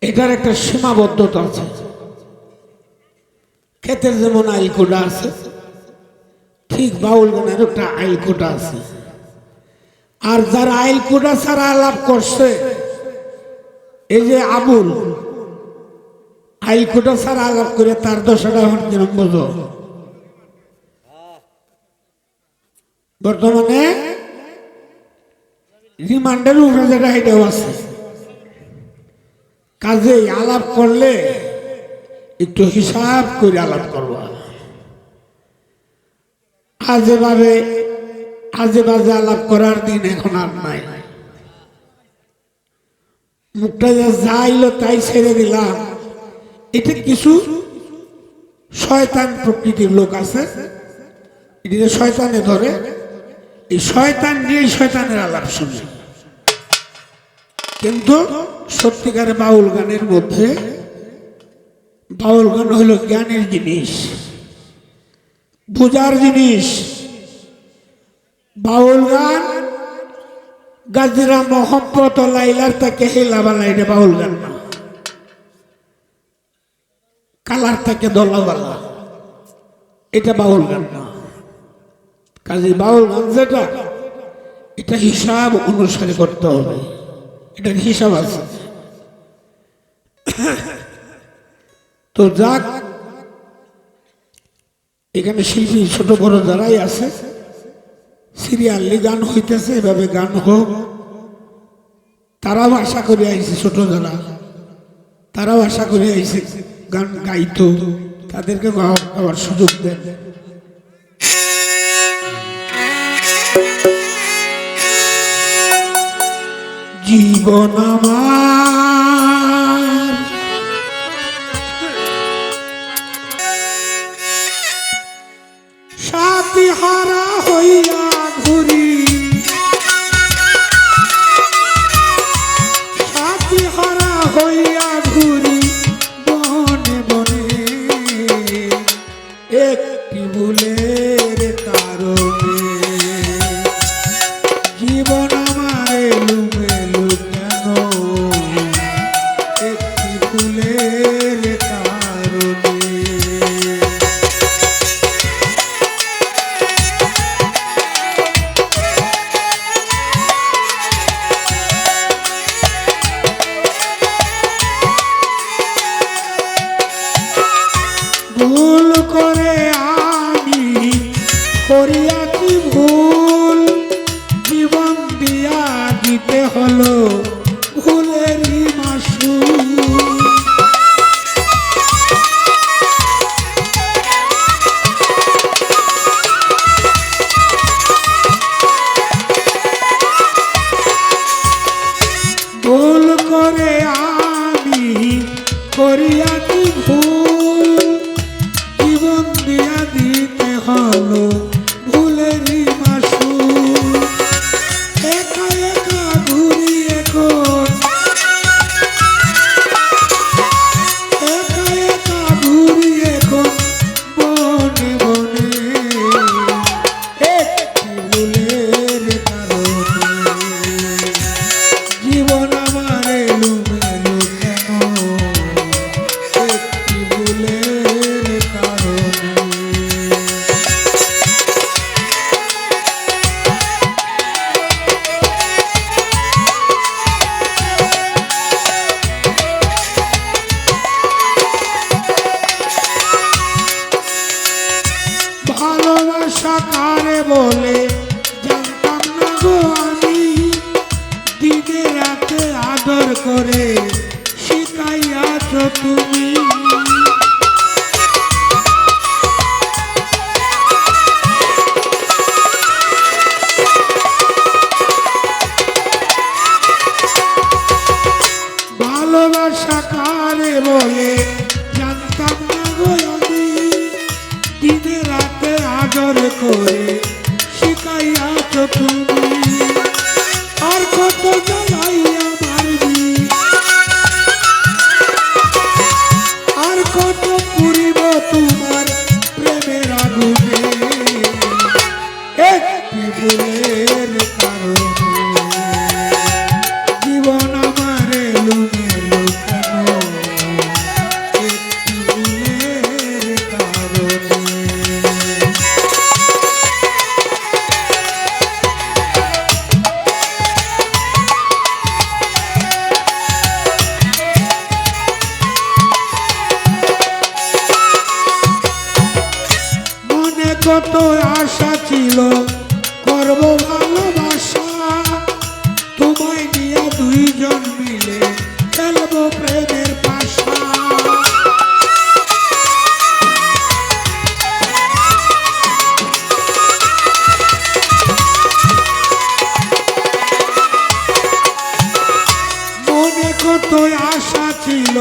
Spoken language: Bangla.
এটার একটা সীমাবদ্ধতা আছে। ক্ষেতের যেমন আইল কোটা আছে, ঠিক বাউল গানের একটা আইল কোটা আছে। আর যারা আইল কোটা ছাড়া আলাপ করছে, এই যে আবুল আইল কোটা ছাড়া আলাপ করে তার দশাটা আমার কিরম বোঝো। বর্তমানে রিমান্ডের উপরে যেটা এটাও আছে। কাজে আলাপ করলে একটু হিসাব করে আলাপ করবো। আজে বাজে আলাপ করার দিন এখন আর নাই। মুখটা যা যাইলো তাই ছেড়ে দিলাম। এটা কিছু শয়তান প্রকৃতির লোক আছে, এটা শয়তানে ধরে, এই শয়তান নিয়ে শয়তানের আলাপ শুনে। কিন্তু সত্যিকারের বাউল গানের মধ্যে বাউল গান হইল জ্ঞানের জিনিস, বুঝার জিনিস। বাউল গান গাজরা মোহাম্মত লাইলার তাকে হেলাবালা, এটা বাউল গান না। কালার তাকে দলাবালা, এটা বাউল গান না। কাজে বাউল গান যেটা, এটা হিসাব অনুসারে করতে হবে, এটার হিসাব আছে। তো যাক, এখানে শিল্পী ছোট বড় যারাই আছে, সিরিয়ালি গান হইতেছে, এভাবে গান হোক। তারাও আশা করে আইছে, ছোট যারা তারাও আশা করে আইছে গান গাইতো, তাদেরকে গাওয়ার সুযোগ দেন। জীবন আমার সাথী হারা হইয়া ঘুরি, সাথী হারা হইয়া ঘুরি বনে বনে, একটি ভুলের কারণে জীবন আমার এলুমেলু কেন, একটি ভুলের কারণে। ভুল করে আমি করিয়াছি ভুল, জীবন দিয়া দিতে হলো ভুলেরই মাসুল। ভুল করে আমি করিয়াছি ভুল, জীবন দিয়া দিতে হলো ভুলেরই মাসুল। একা একা ঘুরি এখন, একা একা ঘুরি এখন বনে বনে, একটি ভুলের কারণে জীবন আমার এলুমেলু কেন, একটি ভুলের কারণে। ভালোবাসা কারে বলে জানতাম না গো আমি, দিনে রাতে আদর করে শিখাইয়াছ তুমি। ভালোবাসা কারে বলে জানতাম না গো আমি, দিনে রাতে আদর করে শিখাইয়াছ তুমি। আর কত জ্বালাইয়া মারবি, আর কত পুরিব তোমার প্রেমের আগুনে, একটি ভুলের কারণে জীবন আমার এলুমেলু কেন, কত আশা ছিল করব ভালোবাসা, তোমায় নিয়ে দুইজন মিলে খেলবো প্রেমের পাশা। মনে কত আশা ছিল